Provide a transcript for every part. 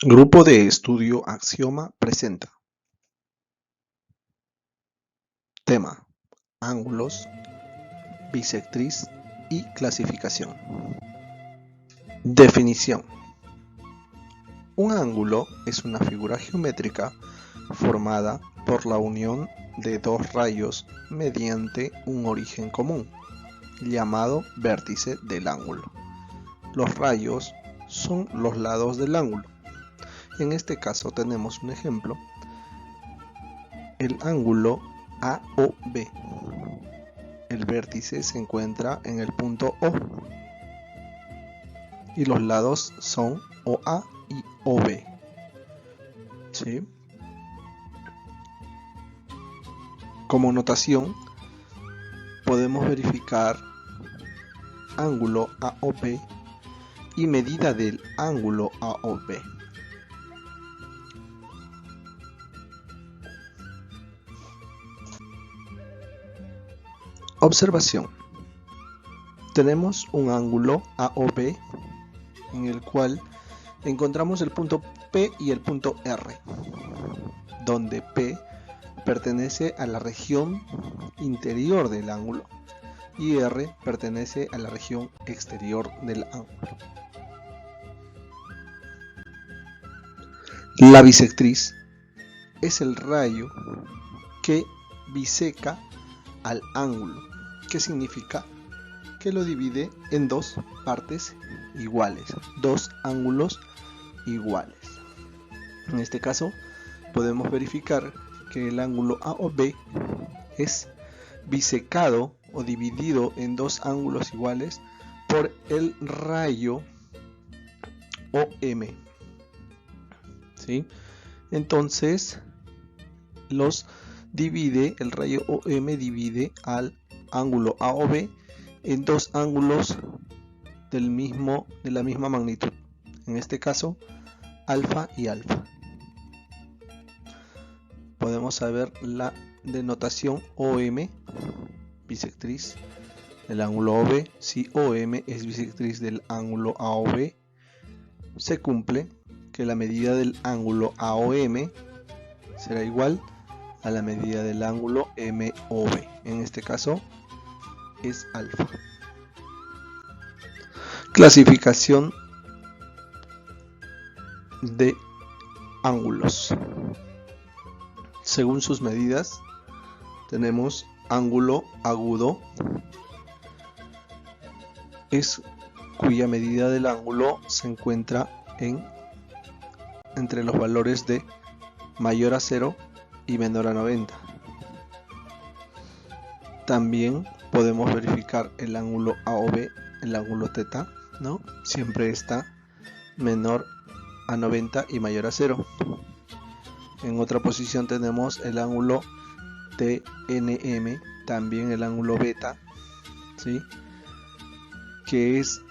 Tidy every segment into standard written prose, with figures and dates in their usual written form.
Grupo de Estudio Axioma presenta. Tema: ángulos, bisectriz y clasificación. Definición: un ángulo es una figura geométrica formada por la unión de dos rayos mediante un origen común, llamado vértice del ángulo. Los rayos son los lados del ángulo. En este caso tenemos un ejemplo: el ángulo AOB. El vértice se encuentra en el punto O y los lados son OA y OB. ¿Sí? Como notación podemos verificar ángulo AOB y medida del ángulo AOB. Observación: tenemos un ángulo AOB en el cual encontramos el punto P y el punto R, donde P pertenece a la región interior del ángulo y R pertenece a la región exterior del ángulo. La bisectriz es el rayo que biseca al ángulo, que significa que lo divide en dos partes iguales, dos ángulos iguales. En este caso podemos verificar que el ángulo AOB es bisecado o dividido en dos ángulos iguales por el rayo OM. ¿Sí? Entonces el rayo OM divide al ángulo AOB en dos ángulos de la misma magnitud, en este caso alfa y alfa. Podemos saber la denotación OM, bisectriz del ángulo OB. Si OM es bisectriz del ángulo AOB, se cumple que la medida del ángulo AOM será igual a la medida del ángulo MOB. En este caso es alfa. Clasificación de ángulos. Según sus medidas, tenemos ángulo agudo, cuya medida del ángulo se encuentra entre los valores de mayor a 0 y menor a 90. También podemos verificar el ángulo AOB, el ángulo θ, ¿no? Siempre está menor a 90 y mayor a 0. En otra posición tenemos el ángulo TNM, también el ángulo beta, ¿sí? Que es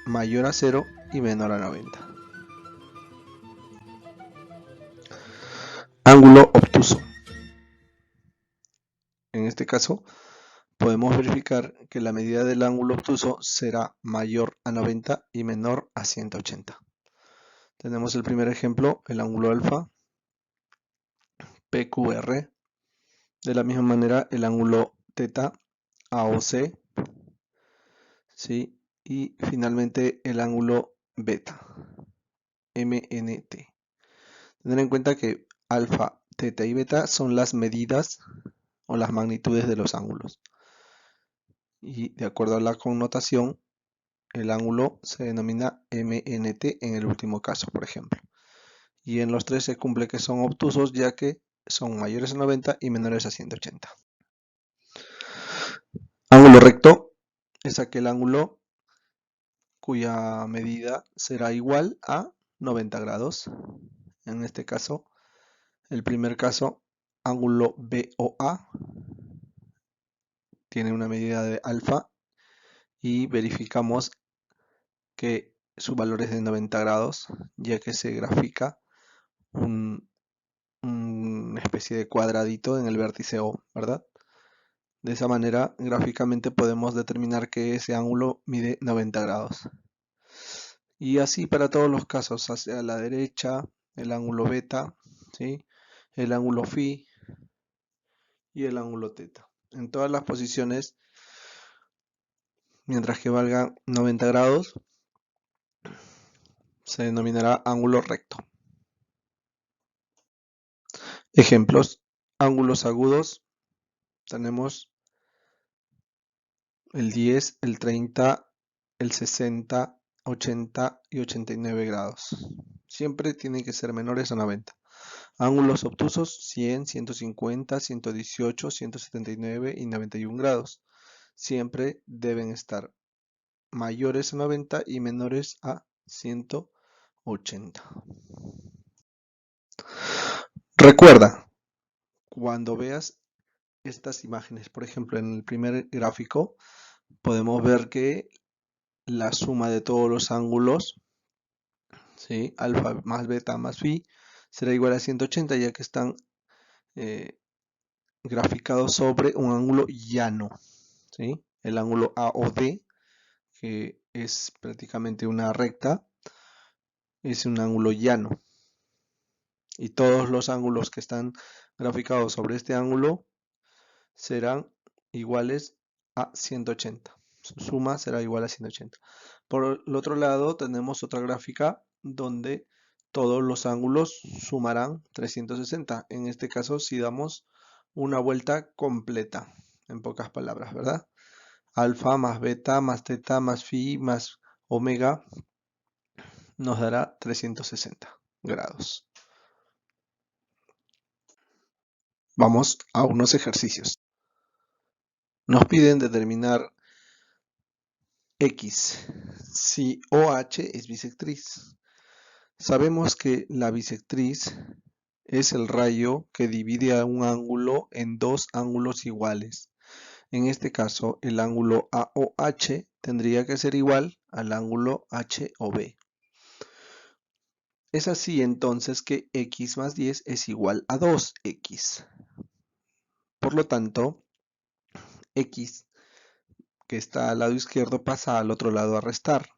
mayor a 0 y menor a 90. Ángulo obtuso. En este caso podemos verificar que la medida del ángulo obtuso será mayor a 90 y menor a 180. Tenemos el primer ejemplo, el ángulo alfa, PQR. De la misma manera el ángulo θ, AOC, ¿sí? Y finalmente el ángulo beta, MNT. Tener en cuenta que alfa, θ y beta son las medidas o las magnitudes de los ángulos. Y de acuerdo a la connotación, el ángulo se denomina MNT en el último caso, por ejemplo. Y en los tres se cumple que son obtusos, ya que son mayores a 90 y menores a 180. Ángulo recto es aquel ángulo cuya medida será igual a 90 grados. En este caso, el primer caso, ángulo BOA, tiene una medida de alfa y verificamos que su valor es de 90 grados, ya que se grafica una especie de cuadradito en el vértice O, ¿verdad? De esa manera, gráficamente podemos determinar que ese ángulo mide 90 grados. Y así para todos los casos, hacia la derecha, el ángulo beta, ¿sí? El ángulo phi y el ángulo teta. En todas las posiciones, mientras que valgan 90 grados, se denominará ángulo recto. Ejemplos: ángulos agudos, tenemos el 10, el 30, el 60, 80 y 89 grados. Siempre tienen que ser menores a 90. Ángulos obtusos: 100, 150, 118, 179 y 91 grados. Siempre deben estar mayores a 90 y menores a 180. Recuerda, cuando veas estas imágenes, por ejemplo, en el primer gráfico, podemos ver que la suma de todos los ángulos, ¿sí? Alfa más beta más phi, será igual a 180, ya que están graficados sobre un ángulo llano, ¿sí? El ángulo AOD, que es prácticamente una recta, es un ángulo llano. Y todos los ángulos que están graficados sobre este ángulo serán iguales a 180. Su suma será igual a 180. Por el otro lado tenemos otra gráfica donde todos los ángulos sumarán 360. En este caso, si damos una vuelta completa, en pocas palabras, ¿verdad? Alfa más beta más teta más phi más omega nos dará 360 grados. Vamos a unos ejercicios. Nos piden determinar X si OH es bisectriz. Sabemos que la bisectriz es el rayo que divide a un ángulo en dos ángulos iguales. En este caso, el ángulo AOH tendría que ser igual al ángulo HOB. Es así entonces que X más 10 es igual a 2X. Por lo tanto, X que está al lado izquierdo pasa al otro lado a restar.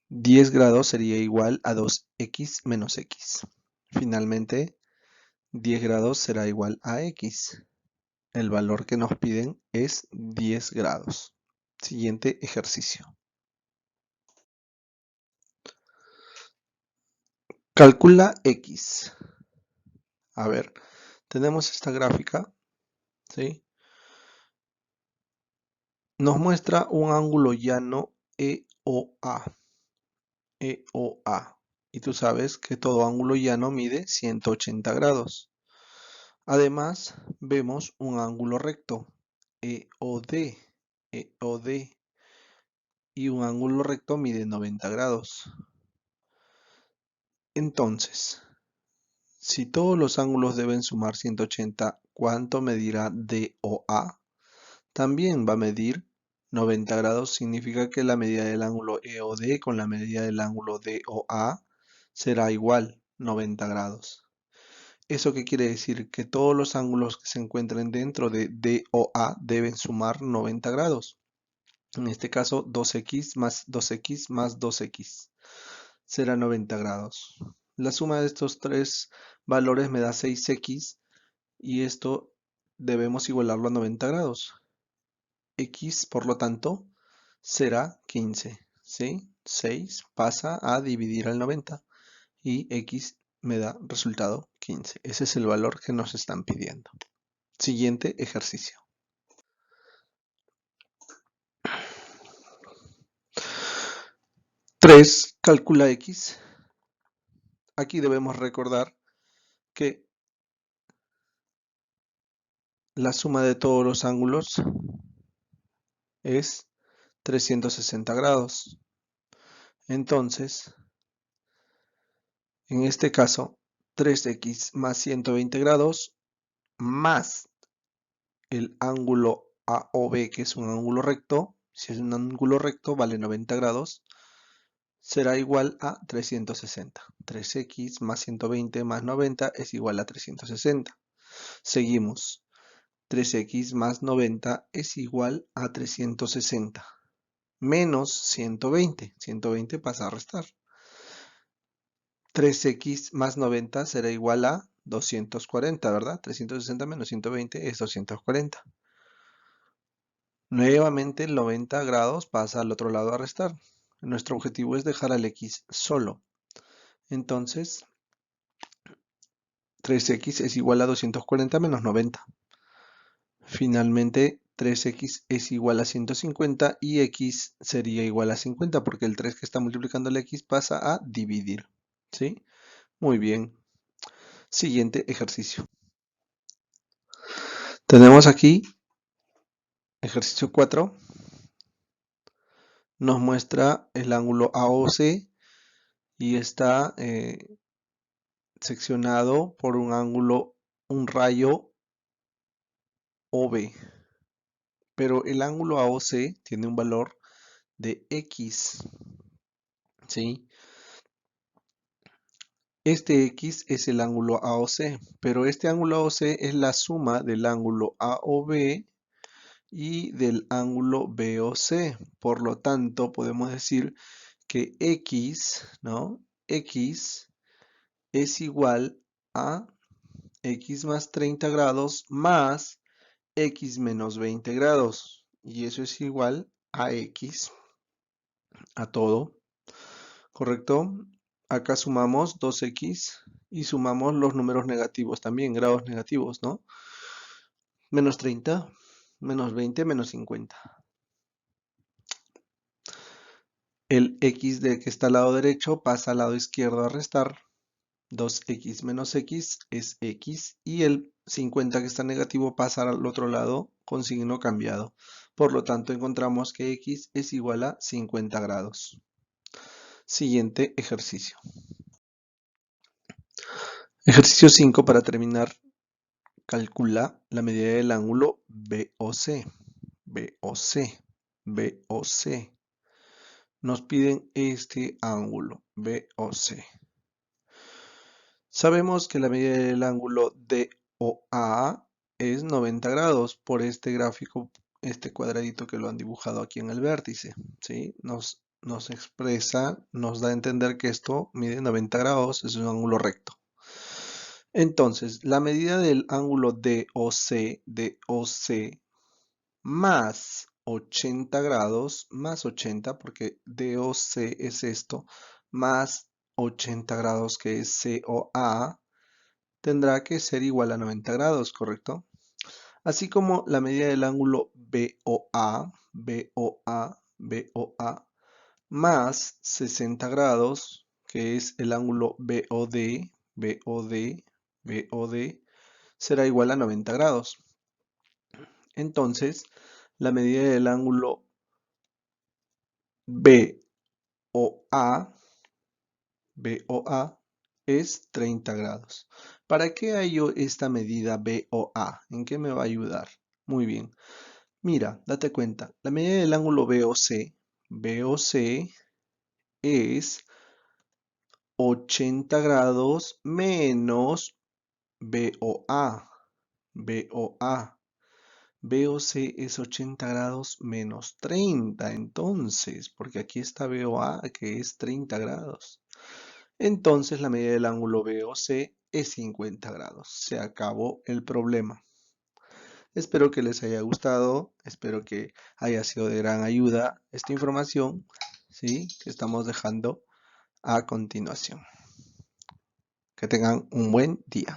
10 grados sería igual a 2x menos x. Finalmente, 10 grados será igual a x. El valor que nos piden es 10 grados. Siguiente ejercicio. Calcula x. A ver, tenemos esta gráfica, ¿sí? Nos muestra un ángulo llano EOA. EOA. Y tú sabes que todo ángulo llano mide 180 grados. Además, vemos un ángulo recto, EOD, EOD, y un ángulo recto mide 90 grados. Entonces, si todos los ángulos deben sumar 180, ¿cuánto medirá DOA? También va a medir 90 grados, significa que la medida del ángulo EOD con la medida del ángulo DOA será igual, 90 grados. ¿Eso qué quiere decir? Que todos los ángulos que se encuentren dentro de DOA deben sumar 90 grados. En este caso, 2x más 2x más 2x será 90 grados. La suma de estos tres valores me da 6x y esto debemos igualarlo a 90 grados. X, por lo tanto, será 15. ¿Sí? 6 pasa a dividir al 90 y x me da resultado 15. Ese es el valor que nos están pidiendo. Siguiente ejercicio. Tres, calcula x. Aquí debemos recordar que la suma de todos los ángulos es 360 grados. Entonces, en este caso, 3x más 120 grados más el ángulo AOB, que es un ángulo recto, si es un ángulo recto vale 90 grados, será igual a 360. 3x más 120 más 90 es igual a 360. Seguimos. 3x más 90 es igual a 360. menos 120. 120 pasa a restar. 3x más 90 será igual a 240, ¿verdad? 360 menos 120 es 240. Nuevamente el 90 grados pasa al otro lado a restar. Nuestro objetivo es dejar al x solo. Entonces, 3x es igual a 240 menos 90. Finalmente, 3x es igual a 150 y x sería igual a 50 porque el 3 que está multiplicando el x pasa a dividir. ¿Sí? Muy bien. Siguiente ejercicio. Tenemos aquí ejercicio 4. Nos muestra el ángulo AOC y está seccionado por un rayo OB. Pero el ángulo AOC tiene un valor de X. ¿Sí? Este X es el ángulo AOC, pero este ángulo AOC es la suma del ángulo AOB y del ángulo BOC. Por lo tanto, podemos decir que X, ¿no? X es igual a X más 30 grados más X menos 20 grados. Y eso es igual a X, a todo, ¿correcto? Acá sumamos 2X y sumamos los números negativos también, grados negativos, ¿no? Menos 30, menos 20, menos 50. El X de que está al lado derecho pasa al lado izquierdo a restar. 2x menos x es x y el 50 que está negativo pasa al otro lado con signo cambiado. Por lo tanto, encontramos que x es igual a 50 grados. Siguiente ejercicio. Ejercicio 5 para terminar. Calcula la medida del ángulo BOC. BOC. BOC. Nos piden este ángulo BOC. Sabemos que la medida del ángulo DOA es 90 grados por este gráfico, este cuadradito que lo han dibujado aquí en el vértice, ¿sí? Nos expresa, nos da a entender que esto mide 90 grados, es un ángulo recto. Entonces, la medida del ángulo DOC más 80 grados, más 80, porque DOC es esto, más 80 grados que es COA, tendrá que ser igual a 90 grados, ¿correcto? Así como la medida del ángulo BOA más 60 grados, que es el ángulo BOD, será igual a 90 grados. Entonces, la medida del ángulo BOA es 30 grados. ¿Para qué hallo esta medida BOA? ¿En qué me va a ayudar? Muy bien. Mira, date cuenta. La medida del ángulo BOC es 80 grados menos BOA. BOC es 80 grados menos 30, entonces, porque aquí está BOA que es 30 grados. Entonces la medida del ángulo BOC es 50 grados. Se acabó el problema. Espero que les haya gustado, espero que haya sido de gran ayuda esta información, ¿sí? Que estamos dejando a continuación. Que tengan un buen día.